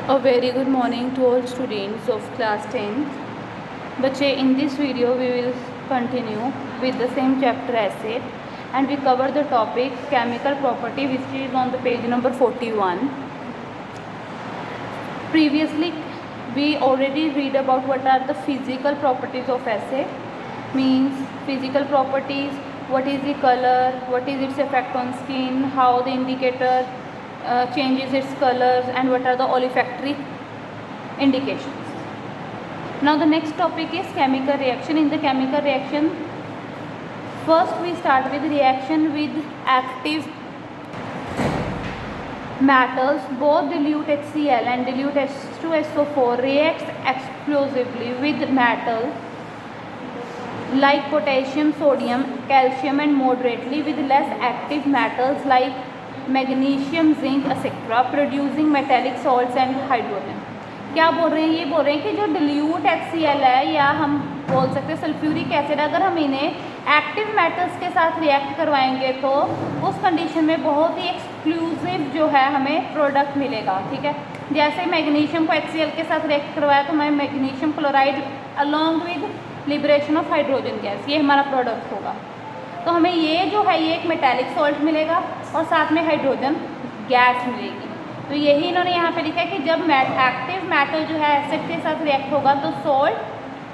A very good morning to all students of class 10th. बच्चे, in this video we will continue with the same chapter acid and we cover the topic chemical property which is on the page number 41. Previously we already read about what are the physical properties of acid, means physical properties, what is the color, what is its effect on skin, how the indicator changes its colors, and what are the olfactory indications. Now the next topic is chemical reaction. In the chemical reaction, first we start with reaction with active metals. Both dilute HCl and dilute H2SO4 reacts explosively with metals like potassium, sodium, calcium, and moderately with less active metals like magnesium, zinc, etc., producing metallic salts and hydrogen. क्या बोल रहे हैं? ये बोल रहे हैं कि जो डिल्यूट HCl है या हम बोल सकते हैं सल्फ्यूरिक एसिड, अगर हम इन्हें एक्टिव मेटल्स के साथ रिएक्ट करवाएंगे तो उस कंडीशन में बहुत ही एक्सक्लूसिव जो है हमें प्रोडक्ट मिलेगा. ठीक है, जैसे मैग्नीशियम को HCl के साथ रिएक्ट करवाया तो हमें magnesium chloride along with liberation of hydrogen gas, ये हमारा प्रोडक्ट होगा. तो हमें ये जो है ये एक मेटालिक सॉल्ट मिलेगा और साथ में हाइड्रोजन गैस मिलेगी. तो यही इन्होंने यहाँ पे लिखा है कि जब एक्टिव मेटल जो है एसिड के साथ रिएक्ट होगा तो सॉल्ट,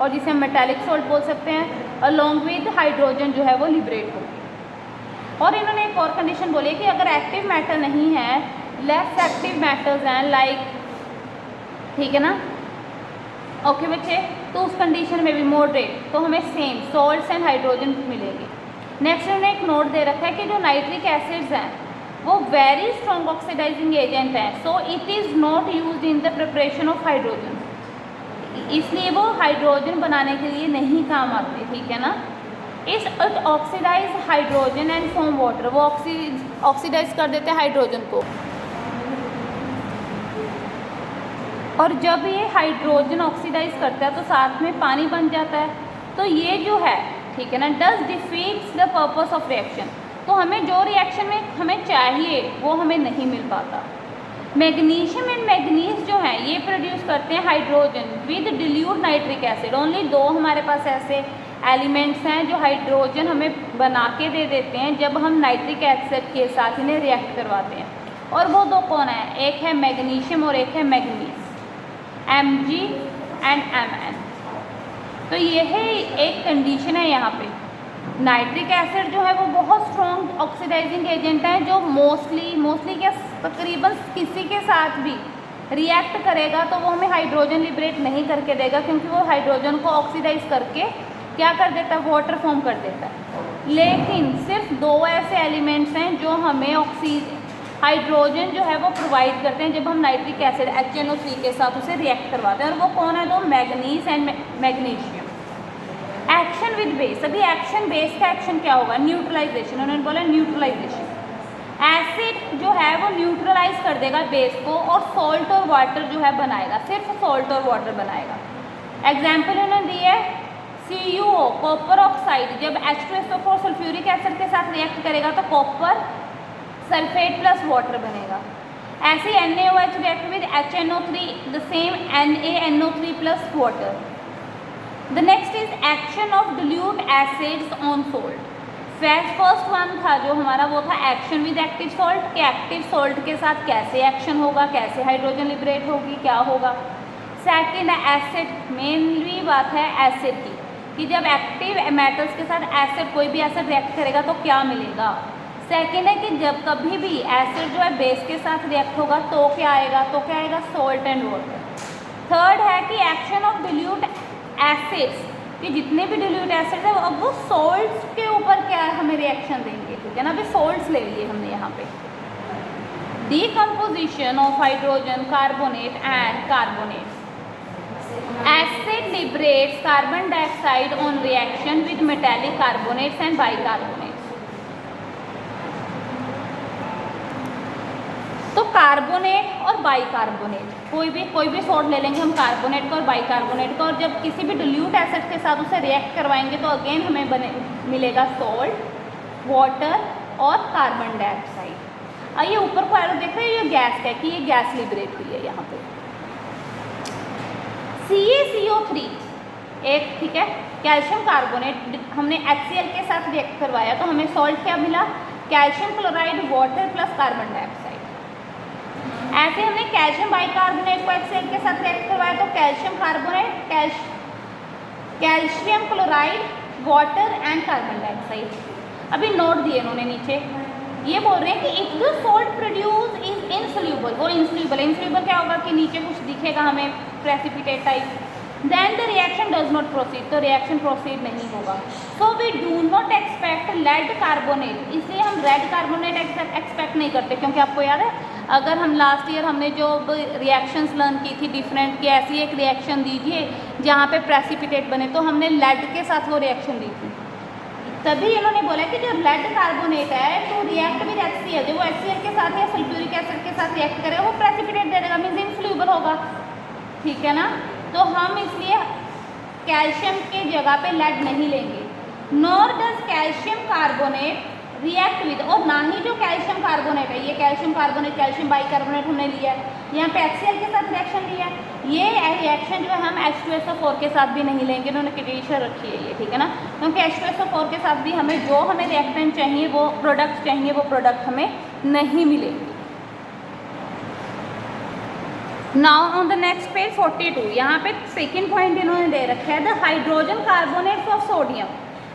और जिसे हम मेटालिक सॉल्ट बोल सकते हैं, अलॉन्ग विद हाइड्रोजन जो है वो लिबरेट होगी. और इन्होंने एक और कंडीशन बोली है कि अगर एक्टिव मेटल नहीं है, लेस एक्टिव मेटल्स हैं लाइक, ठीक है ना, ओके बच्चे, तो उस कंडीशन में भी मॉडरेट, तो हमें सेम सॉल्ट्स एंड हाइड्रोजन मिलेंगे. नेक्स्ट उन्होंने एक नोट दे रखा है कि जो नाइट्रिक एसिड्स हैं वो वेरी स्ट्रॉन्ग ऑक्सीडाइजिंग एजेंट हैं, so it is not used in the preparation of hydrogen, इसलिए वो हाइड्रोजन बनाने के लिए नहीं काम आते. ठीक है ना. इस oxidise hydrogen and form water, वो ऑक्सीडाइज कर देते हैं हाइड्रोजन को, और जब ये हाइड्रोजन ऑक्सीडाइज करता है तो साथ में पानी बन जाता है. तो ये जो है, ठीक है ना, does defeats the purpose of reaction. तो हमें जो रिएक्शन में हमें चाहिए वो हमें नहीं मिल पाता. मैग्नीशियम एंड मैग्नीज जो है ये प्रोड्यूस करते हैं hydrogen with dilute nitric acid. Only दो हमारे पास ऐसे एलिमेंट्स हैं जो हाइड्रोजन हमें बना के दे देते हैं जब हम नाइट्रिक एसिड के साथ इन्हें रिएक्ट करवाते हैं. और वो दो कौन है? एक है मैग्नीशियम और एक है मैग्नीज, Mg एंड Mn. तो यह एक कंडीशन है यहाँ पे. नाइट्रिक एसिड जो है वो बहुत स्ट्रॉन्ग ऑक्सीडाइजिंग एजेंट है जो मोस्टली क्या तकरीबन किसी के साथ भी रिएक्ट करेगा तो वो हमें हाइड्रोजन लिबरेट नहीं करके देगा, क्योंकि वो हाइड्रोजन को ऑक्सीडाइज करके क्या कर देता है? वाटर फॉर्म कर देता है. लेकिन सिर्फ दो ऐसे एलिमेंट्स हैं जो हमें हाइड्रोजन जो है वो प्रोवाइड करते हैं जब हम नाइट्रिक एसिड HNO3 के साथ उसे रिएक्ट करवाते हैं, और वो कौन है? तो manganese and magnesium. Action with base. अभी एक्शन बेस का एक्शन क्या होगा? न्यूट्रलाइजेशन. उन्होंने बोला न्यूट्रलाइजेशन. एसिड जो है वो न्यूट्रलाइज कर देगा बेस को और सॉल्ट और वाटर जो है बनाएगा, सिर्फ सॉल्ट और वाटर बनाएगा. एग्जाम्पल उन्होंने दी है CuO, कॉपर ऑक्साइड, जब H2SO4 सल्फ्यूरिक एसिड के साथ रिएक्ट करेगा तो कॉपर सल्फेट प्लस वाटर बनेगा. ऐसे NaOH react with HNO3, the same NaNO3 plus water. The next is action of dilute acids on salt. First one था जो हमारा वो था एक्शन विद एक्टिव सॉल्ट, कि एक्टिव सॉल्ट के साथ कैसे एक्शन होगा, कैसे हाइड्रोजन लिबरेट होगी, क्या होगा. सेकेंड है एसिड. मेनली बात है एसिड की, कि जब एक्टिव मेटल्स के साथ एसिड, कोई भी एसिड रिएक्ट करेगा तो क्या मिलेगा. सेकेंड है कि जब कभी भी एसिड जो है बेस के साथ रिएक्ट होगा तो क्या आएगा? Salt and water. थर्ड है कि एक्शन ऑफ डिल्यूट एसिड्स, कि जितने भी डिल्यूट एसिड्स है अब वो सॉल्ट्स के ऊपर क्या हमें रिएक्शन देंगे. ठीक है ना. अभी सॉल्ट्स ले लिए हमने यहाँ पे. Decomposition of hydrogen carbonate and carbonate. Acid liberates carbon dioxide on reaction with metallic carbonates and bicarbonates. तो कार्बोनेट और बाइकार्बोनेट, कोई भी सॉल्ट ले लेंगे हम, कार्बोनेट का और बाइकार्बोनेट का, और जब किसी भी डिल्यूट एसिड के साथ उसे रिएक्ट करवाएंगे तो अगेन हमें मिलेगा सॉल्ट, वाटर और कार्बन डाइऑक्साइड. ये ऊपर को एरो देख रहे हैं, ये गैस है कि ये गैस लिबरेट हुई है यहाँ पे. CaCO3 एक, ठीक है, कैल्शियम कार्बोनेट हमने HCl के साथ रिएक्ट करवाया तो हमें सॉल्ट क्या मिला, calcium chloride water plus carbon dioxide. ऐसे हमने कैल्शियम बाइकार्बोनेट को HCl के साथ रिएक्ट करवाया तो calcium carbonate, calcium chloride water and carbon dioxide. अभी नोट दिए इन्होंने नीचे, ये बोल रहे हैं कि if the salt produce is insoluble, वो इनसोल्यूबल, इनसोल्यूबल क्या होगा कि नीचे कुछ दिखेगा हमें precipitate type, then the reaction does not proceed, तो रिएक्शन प्रोसीड नहीं होगा। So we do not expect lead carbonate, इसलिए हम रेड कार्बोनेट एक्सपेक्ट नहीं करते, क्योंकि आपको याद है अगर हम लास्ट ईयर हमने जो रिएक्शंस लर्न की थी डिफरेंट, कि ऐसी एक रिएक्शन दीजिए जहाँ पे प्रेसिपिटेट बने, तो हमने लेड के साथ वो रिएक्शन दी थी। तभी इन्होंने बोला कि जो लेड कार्बोनेट है तो रिएक्ट विद HCl, जो वो HCl के साथ या सल्फ्यूरिक एसिड के साथ रिएक्ट करेगा वो प्रेसिपिटेट दे देगा, मीन्स इनसोल्यूबल होगा, ठीक है ना। तो हम इसलिए कैल्शियम के जगह पे लेड नहीं लेंगे। Nor does calcium carbonate react with, और ना ही जो कैल्शियम कार्बोनेट है, ये कैल्शियम कार्बोनेट, कैल्शियम बाइकार्बोनेट हमने लिया है, यहाँ पे HCl के साथ रिएक्शन लिया है, ये रिएक्शन जो है हम H2SO4 के साथ भी नहीं लेंगे, इन्होंने कंडीशन रखी है ये, ठीक है ना, क्योंकि H2SO4 के साथ भी हमें जो हमें रिएक्टेंट चाहिए, वो प्रोडक्ट चाहिए, वो प्रोडक्ट हमें नहीं मिलेंगे। Now on the next page 42, यहाँ पे सेकेंड पॉइंट इन्होंने दे रखा है, the hydrogen carbonates of sodium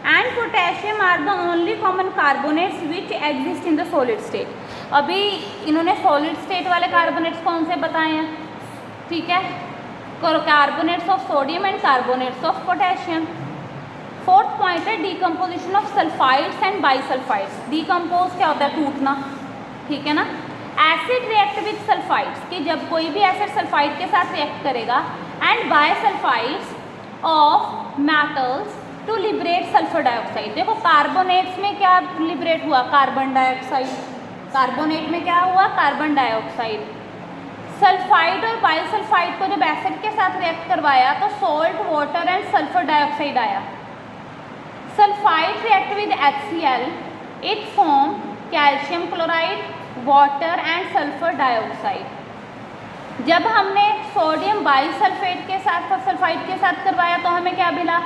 and potassium are the only common carbonates which exist in the solid state. अभी इन्होंने सॉलिड स्टेट वाले कार्बोनेट्स कौन से बताए हैं, ठीक है, carbonates of sodium and carbonates of potassium. Fourth point है decomposition of sulphides and bisulphides. Decompose क्या होता है, टूटना, ठीक है ना। एसिड रिएक्ट विद सल्फाइड्स, कि जब कोई भी एसिड सल्फाइड के साथ रिएक्ट करेगा, and bisulphides of metals to liberate sulphur dioxide. देखो कार्बोनेट्स में क्या लिबरेट हुआ, कार्बन डाइऑक्साइड, कार्बोनेट में क्या हुआ, कार्बन डाइऑक्साइड। सल्फाइड और बाइसल्फाइड को जब एसिड के साथ रिएक्ट करवाया तो salt, water and sulphur dioxide आया। Sulphide react with HCl, it form calcium chloride, water and sulphur dioxide. जब हमने सोडियम बाइसल्फेट के साथ सल्फाइड के साथ करवाया तो हमें क्या मिला,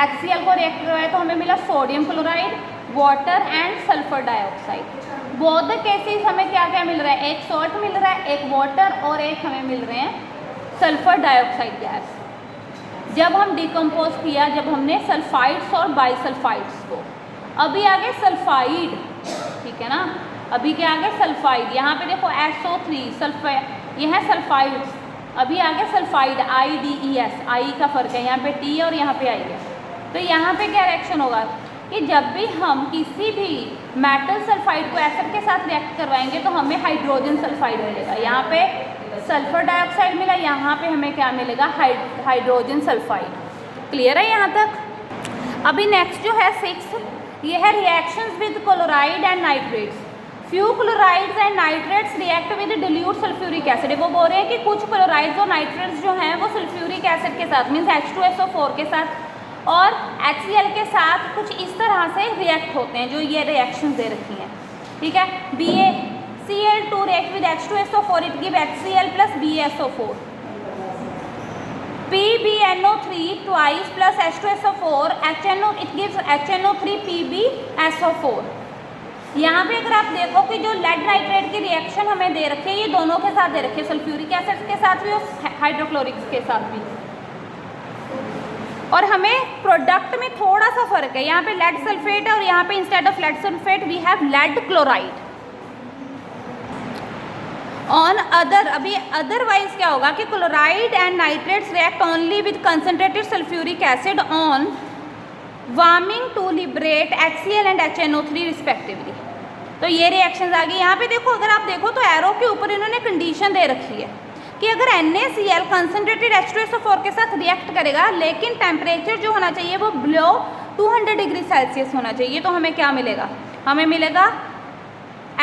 HCl को रिएक्ट करवाया तो हमें मिला sodium chloride, water and sulphur dioxide. Both cases हमें क्या क्या मिल रहा है, एक सॉल्ट मिल रहा है, एक वाटर, और एक हमें मिल रहे हैं सल्फर डाइऑक्साइड गैस। जब हम डिकम्पोज किया, जब हमने सल्फाइड्स और बाइसल्फाइड्स को, अभी आगे सल्फाइड, ठीक है ना, अभी क्या आगे सल्फाइड, यहाँ पे देखो SO3 सल्फाइड, यह है सल्फाइड्स, अभी आगे सल्फाइड IDES, आई का फर्क है, यहाँ पे T और यहाँ पे I है। तो यहाँ पे क्या रिएक्शन होगा कि जब भी हम किसी भी मेटल सल्फाइड को एसिड के साथ रिएक्ट करवाएंगे तो हमें हाइड्रोजन सल्फाइड मिलेगा। यहाँ पे सल्फर डाइऑक्साइड मिला, यहाँ पे हमें क्या मिलेगा, हाइड्रोजन सल्फाइड। क्लियर है यहाँ तक। अभी नेक्स्ट जो है 6, ये है reactions with chloride and nitrates. Few chlorides and nitrates react with dilute sulphuric acid. वो बोल रहे हैं कि कुछ क्लोराइड्स और नाइट्रेट्स जो हैं वो सल्फ्यूरिक एसिड के साथ, मीन्स H2SO4 के साथ और HCl के साथ कुछ इस तरह से रिएक्ट होते हैं, जो ये रिएक्शन दे रखी हैं, ठीक है। BaCl2 react with H2SO4, it give HCl plus BaSO4। PbNO3 twice plus H2SO4 HNO, it gives HNO3 PbSO4। यहाँ पे अगर आप देखो कि जो लेड नाइट्रेट की रिएक्शन हमें दे रखी है, ये दोनों के साथ दे रखी है, सल्फ्यूरिक एसिड के साथ भी और हाइड्रोक्लोरिक्स के साथ भी, और हमें प्रोडक्ट में थोड़ा सा फर्क है, यहाँ पे लेड सल्फेट है और यहाँ पे instead of lead sulphate we have lead chloride. On other, अभी अदरवाइज क्या होगा कि chloride and nitrates react only with concentrated sulphuric acid on warming to liberate HCl and HNO3 respectively. तो ये रिएक्शंस आ गई। यहाँ पे देखो, अगर आप देखो तो एरो के ऊपर इन्होंने कंडीशन दे रखी है कि अगर NaCl कंसनट्रेटेड H2SO4 के साथ रिएक्ट करेगा, लेकिन टेम्परेचर जो होना चाहिए वो बिलो 200 डिग्री सेल्सियस होना चाहिए, तो हमें क्या मिलेगा, हमें मिलेगा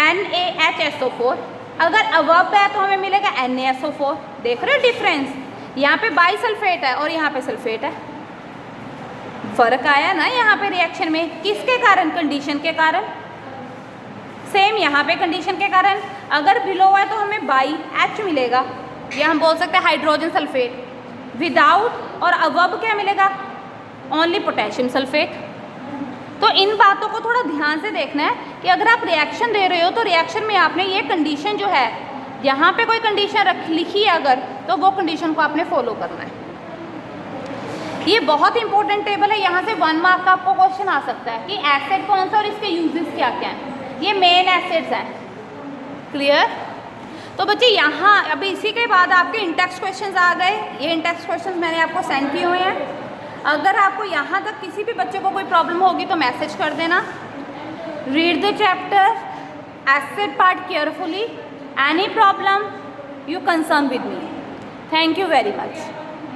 NaHSO4। अगर अबव है तो हमें मिलेगा NaSO4। देख रहे हो डिफरेंस, यहाँ पे बाइसल्फेट है और यहाँ पे सल्फेट है, फर्क आया ना यहाँ पे रिएक्शन में। किसके कारण, कंडीशन के कारण। सेम यहाँ पे कंडीशन के कारण, अगर बिलो है तो हमें बाई H मिलेगा, या हम बोल सकते हैं हाइड्रोजन सल्फेट। विदाउट और अबव क्या मिलेगा, ओनली पोटेशियम सल्फेट। तो इन बातों को थोड़ा ध्यान से देखना है कि अगर आप रिएक्शन दे रहे हो तो रिएक्शन में आपने ये कंडीशन जो है, यहाँ पे कोई कंडीशन लिखी है अगर, तो वो कंडीशन को आपने फॉलो करना है। ये बहुत इंपॉर्टेंट टेबल है, यहाँ से 1 मार्क का आपको क्वेश्चन आ सकता है कि एसिड कौन सा और इसके यूजेस क्या क्या हैं। ये मेन एसिड्स हैं, क्लियर। तो बच्चे यहाँ अभी इसी के बाद आपके इंटेक्स्ट क्वेश्चंस आ गए। ये इंटेक्स्ट क्वेश्चंस मैंने आपको सेंड किए हुए हैं। अगर आपको यहाँ तक किसी भी बच्चे को कोई प्रॉब्लम होगी तो मैसेज कर देना। Read the chapter acid part carefully, any problem you concern with me. Thank you very much.